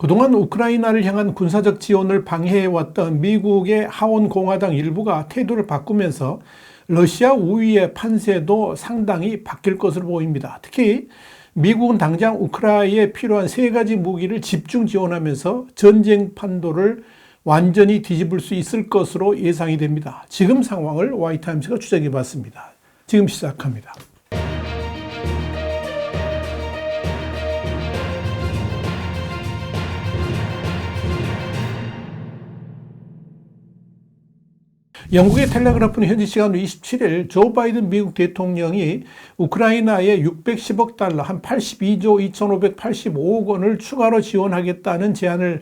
그동안 우크라이나를 향한 군사적 지원을 방해해왔던 미국의 하원공화당 일부가 태도를 바꾸면서 러시아 우위의 판세도 상당히 바뀔 것으로 보입니다. 특히 미국은 당장 우크라이나에 필요한 3가지 무기를 집중 지원하면서 전쟁 판도를 완전히 뒤집을 수 있을 것으로 예상이 됩니다. 지금 상황을 와이타임스가 추적해 봤습니다. 지금 시작합니다. 영국의 텔레그래프는 현지 시간으로 27일 조 바이든 미국 대통령이 우크라이나에 610억 달러, 한 82조 2,585억 원을 추가로 지원하겠다는 제안을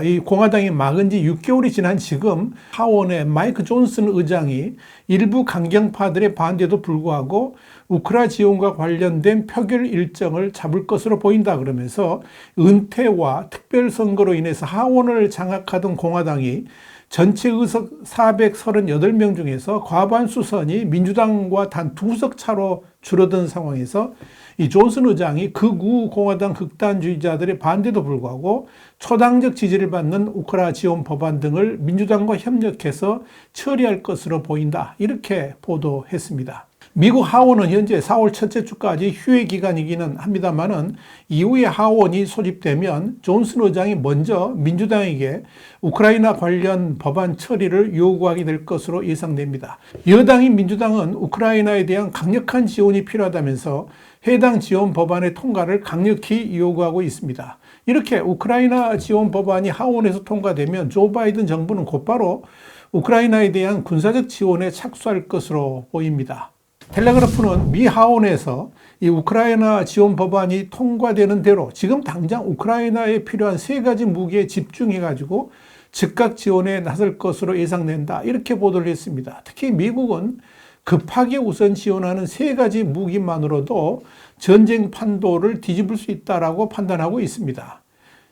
이 공화당이 막은 지 6개월이 지난 지금 하원의 마이크 존슨 의장이 일부 강경파들의 반대에도 불구하고 우크라 지원과 관련된 표결 일정을 잡을 것으로 보인다 그러면서 은퇴와 특별선거로 인해서 하원을 장악하던 공화당이 전체 의석 438명 중에서 과반수선이 민주당과 단 2석 차로 줄어든 상황에서 이 존슨 의장이 극우 공화당 극단주의자들의 반대도 불구하고 초당적 지지를 받는 우크라 지원 법안 등을 민주당과 협력해서 처리할 것으로 보인다. 이렇게 보도했습니다. 미국 하원은 현재 4월 첫째 주까지 휴회 기간이기는 합니다만은 이후에 하원이 소집되면 존슨 의장이 먼저 민주당에게 우크라이나 관련 법안 처리를 요구하게 될 것으로 예상됩니다. 여당인 민주당은 우크라이나에 대한 강력한 지원이 필요하다면서 해당 지원 법안의 통과를 강력히 요구하고 있습니다. 이렇게 우크라이나 지원 법안이 하원에서 통과되면 조 바이든 정부는 곧바로 우크라이나에 대한 군사적 지원에 착수할 것으로 보입니다. 텔레그래프는 미 하원에서 이 우크라이나 지원 법안이 통과되는 대로 지금 당장 우크라이나에 필요한 3가지 무기에 집중해가지고 즉각 지원에 나설 것으로 예상된다. 이렇게 보도를 했습니다. 특히 미국은 급하게 우선 지원하는 3가지 무기만으로도 전쟁 판도를 뒤집을 수 있다라고 판단하고 있습니다.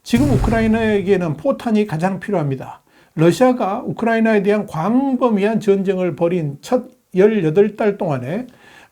지금 우크라이나에게는 포탄이 가장 필요합니다. 러시아가 우크라이나에 대한 광범위한 전쟁을 벌인 첫 18달 동안에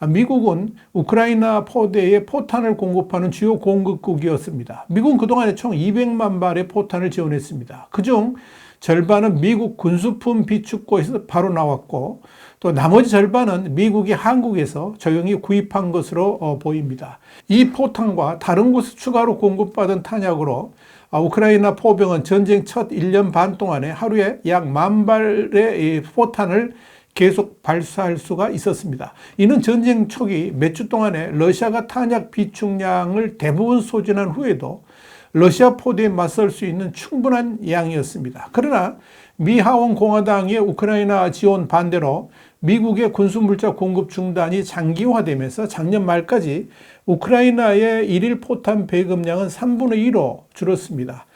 미국은 우크라이나 포대에 포탄을 공급하는 주요 공급국이었습니다. 미국은 그동안에 총 200만 발의 포탄을 지원했습니다. 그중 절반은 미국 군수품 비축고에서 바로 나왔고 또 나머지 절반은 미국이 한국에서 조용히 구입한 것으로 보입니다. 이 포탄과 다른 곳에서 추가로 공급받은 탄약으로 우크라이나 포병은 전쟁 첫 1년 반 동안에 하루에 약 10,000발의 포탄을 계속 발사할 수가 있었습니다. 이는 전쟁 초기 몇 주 동안에 러시아가 탄약 비축량을 대부분 소진한 후에도 러시아 포대에 맞설 수 있는 충분한 양이었습니다. 그러나 미 하원 공화당의 우크라이나 지원 반대로 미국의 군수물자 공급 중단이 장기화되면서 작년 말까지 우크라이나의 일일 포탄 배급량은 3분의 1로 줄었습니다.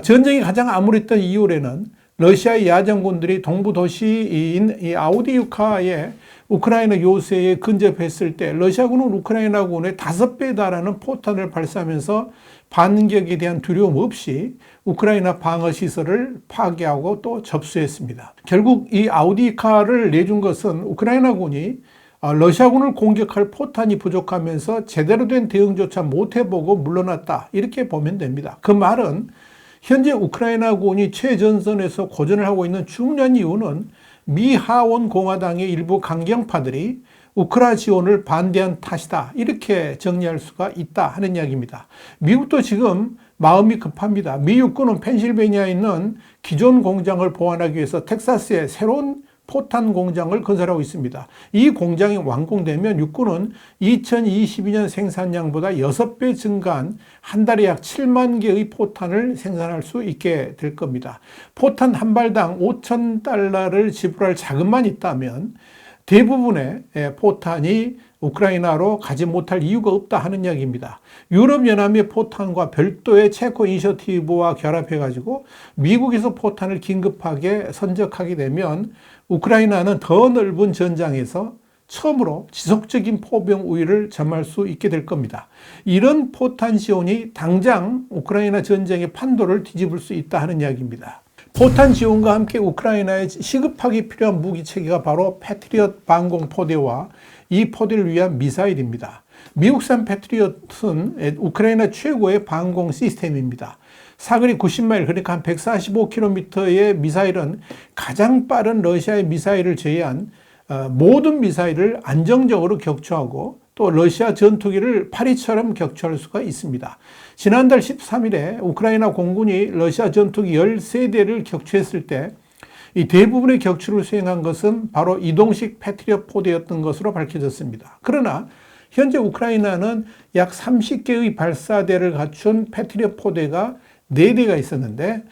전쟁이 가장 암울했던 2월에는 러시아의 야전군들이 동부 도시인 이 아우디유카에 우크라이나 요새에 근접했을 때 러시아군은 우크라이나군의 5배에 달하는 포탄을 발사하면서 반격에 대한 두려움 없이 우크라이나 방어시설을 파괴하고 또 접수했습니다. 결국 이 아우디유카를 내준 것은 우크라이나군이 러시아군을 공격할 포탄이 부족하면서 제대로 된 대응조차 못해보고 물러났다. 이렇게 보면 됩니다. 그 말은 현재 우크라이나군이 최전선에서 고전을 하고 있는 중요한 이유는 미 하원 공화당의 일부 강경파들이 우크라 지원을 반대한 탓이다. 이렇게 정리할 수가 있다 하는 이야기입니다. 미국도 지금 마음이 급합니다. 미 육군은 펜실베니아에 있는 기존 공장을 보완하기 위해서 텍사스에 새로운 포탄 공장을 건설하고 있습니다. 이 공장이 완공되면 육군은 2022년 생산량보다 6배 증가한 한 달에 약 7만 개의 포탄을 생산할 수 있게 될 겁니다. 포탄 한 발당 $5,000를 지불할 자금만 있다면 대부분의 포탄이 우크라이나로 가지 못할 이유가 없다 하는 이야기입니다. 유럽연합의 포탄과 별도의 체코 이니셔티브와 결합해가지고 미국에서 포탄을 긴급하게 선적하게 되면 우크라이나는 더 넓은 전장에서 처음으로 지속적인 포병 우위를 점할 수 있게 될 겁니다. 이런 포탄 지원이 당장 우크라이나 전쟁의 판도를 뒤집을 수 있다 하는 이야기입니다. 포탄 지원과 함께 우크라이나에 시급하게 필요한 무기 체계가 바로 패트리엇 방공포대와 이 포대를 위한 미사일입니다. 미국산 패트리엇은 우크라이나 최고의 방공 시스템입니다. 사거리 90마일, 그러니까 한 145km의 미사일은 가장 빠른 러시아의 미사일을 제외한 모든 미사일을 안정적으로 격추하고 또 러시아 전투기를 파리처럼 격추할 수가 있습니다. 지난달 13일에 우크라이나 공군이 러시아 전투기 13대를 격추했을 때 이 대부분의 격추를 수행한 것은 바로 이동식 패트리엇 포대였던 것으로 밝혀졌습니다. 그러나 현재 우크라이나는 약 30개의 발사대를 갖춘 패트리엇 포대가 4대가 있었는데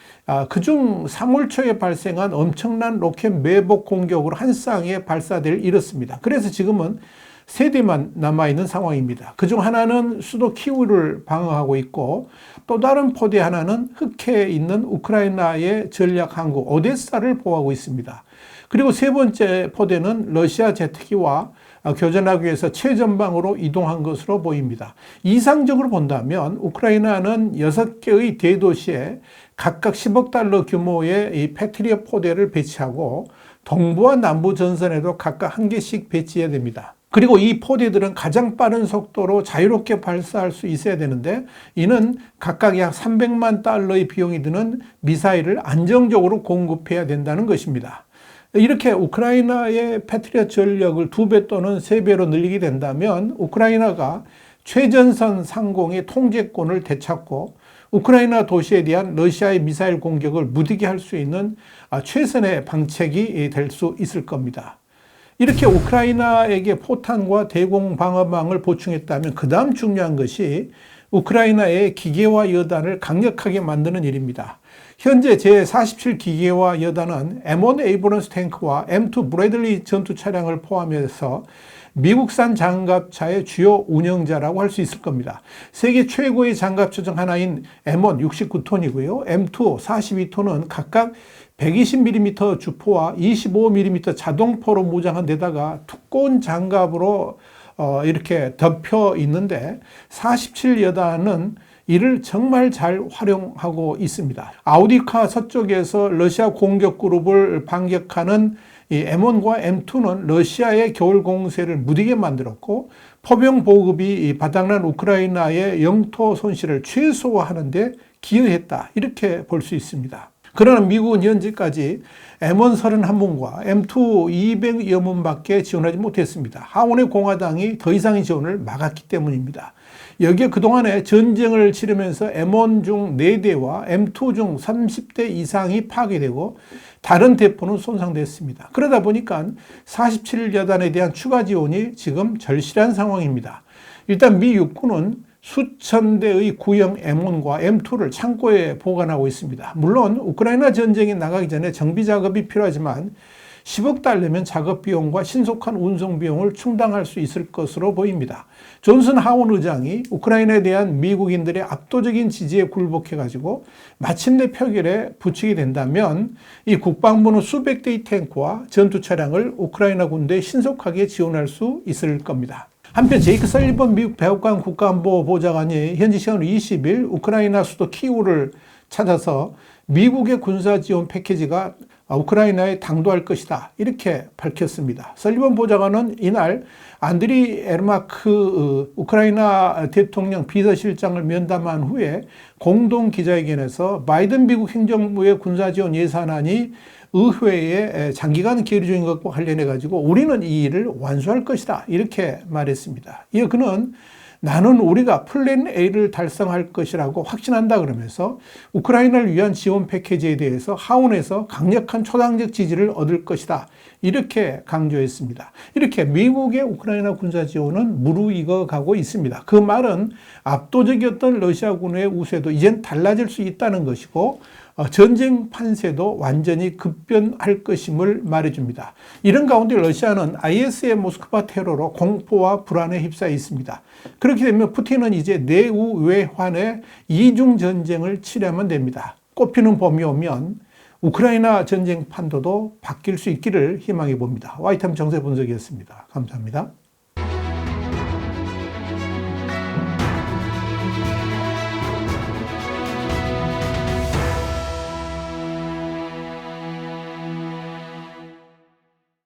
그중 3월 초에 발생한 엄청난 로켓 매복 공격으로 한 쌍의 발사대를 잃었습니다. 그래서 지금은 3대만 남아있는 상황입니다. 그중 하나는 수도 키우를 방어하고 있고 또 다른 포대 하나는 흑해에 있는 우크라이나의 전략 항구 오데사를 보호하고 있습니다. 그리고 세 번째 포대는 러시아 제트기와 교전하기 위해서 최전방으로 이동한 것으로 보입니다. 이상적으로 본다면 우크라이나는 6개의 대도시에 각각 10억 달러 규모의 이 패트리엇 포대를 배치하고 동부와 남부 전선에도 각각 1개씩 배치해야 됩니다. 그리고 이 포대들은 가장 빠른 속도로 자유롭게 발사할 수 있어야 되는데 이는 각각 약 300만 달러의 비용이 드는 미사일을 안정적으로 공급해야 된다는 것입니다. 이렇게 우크라이나의 패트리엇 전력을 2배 또는 3배로 늘리게 된다면 우크라이나가 최전선 상공의 통제권을 되찾고 우크라이나 도시에 대한 러시아의 미사일 공격을 무디게 할 수 있는 최선의 방책이 될 수 있을 겁니다. 이렇게 우크라이나에게 포탄과 대공 방어망을 보충했다면 그 다음 중요한 것이 우크라이나의 기계화 여단을 강력하게 만드는 일입니다. 현재 제47 기계화 여단은 M1 에이브런스 탱크와 M2 브래들리 전투 차량을 포함해서 미국산 장갑차의 주요 운영자라고 할 수 있을 겁니다. 세계 최고의 장갑차 중 하나인 M1 69톤이고요. M2 42톤은 각각 120mm 주포와 25mm 자동포로 무장한 데다가 두꺼운 장갑으로 이렇게 덮여 있는데 47여단은 이를 정말 잘 활용하고 있습니다. 아우디카 서쪽에서 러시아 공격 그룹을 반격하는 이 M1과 M2는 러시아의 겨울 공세를 무디게 만들었고 포병 보급이 바닥난 우크라이나의 영토 손실을 최소화하는 데 기여했다. 이렇게 볼 수 있습니다. 그러나 미국은 현재까지 M1 31문과 M2 200여 문밖에 지원하지 못했습니다. 하원의 공화당이 더 이상의 지원을 막았기 때문입니다. 여기에 그동안에 전쟁을 치르면서 M1 중 4대와 M2 중 30대 이상이 파괴되고 다른 대포는 손상됐습니다. 그러다 보니까 47여단에 대한 추가 지원이 지금 절실한 상황입니다. 일단 미 육군은 수천 대의 구형 M1과 M2를 창고에 보관하고 있습니다. 물론 우크라이나 전쟁에 나가기 전에 정비 작업이 필요하지만 10억 달러면 작업 비용과 신속한 운송 비용을 충당할 수 있을 것으로 보입니다. 존슨 하원 의장이 우크라이나에 대한 미국인들의 압도적인 지지에 굴복해가지고 마침내 표결에 붙이게 된다면 이 국방부는 수백 대의 탱크와 전투 차량을 우크라이나 군대에 신속하게 지원할 수 있을 겁니다. 한편 제이크 설리번 미국 백악관 국가안보 보좌관이 현지 시간으로 20일 우크라이나 수도 키우를 찾아서 미국의 군사 지원 패키지가 우크라이나에 당도할 것이다. 이렇게 밝혔습니다. 설리번 보좌관은 이날 안드리 에르마크 우크라이나 대통령 비서실장을 면담한 후에 공동 기자회견에서 바이든 미국 행정부의 군사 지원 예산안이 의회에 장기간 계류 중인 것과 관련해 가지고 우리는 이 일을 완수할 것이다. 이렇게 말했습니다. 이에 그는 나는 우리가 플랜 A를 달성할 것이라고 확신한다 그러면서 우크라이나를 위한 지원 패키지에 대해서 하원에서 강력한 초당적 지지를 얻을 것이다. 이렇게 강조했습니다. 이렇게 미국의 우크라이나 군사 지원은 무르익어 가고 있습니다. 그 말은 압도적이었던 러시아군의 우세도 이젠 달라질 수 있다는 것이고 전쟁 판세도 완전히 급변할 것임을 말해줍니다. 이런 가운데 러시아는 IS의 모스크바 테러로 공포와 불안에 휩싸여 있습니다. 그렇게 되면 푸틴은 이제 내우외환의 이중 전쟁을 치려면 됩니다. 꽃피는 봄이 오면 우크라이나 전쟁 판도도 바뀔 수 있기를 희망해 봅니다. 와이타임 정세 분석이었습니다. 감사합니다.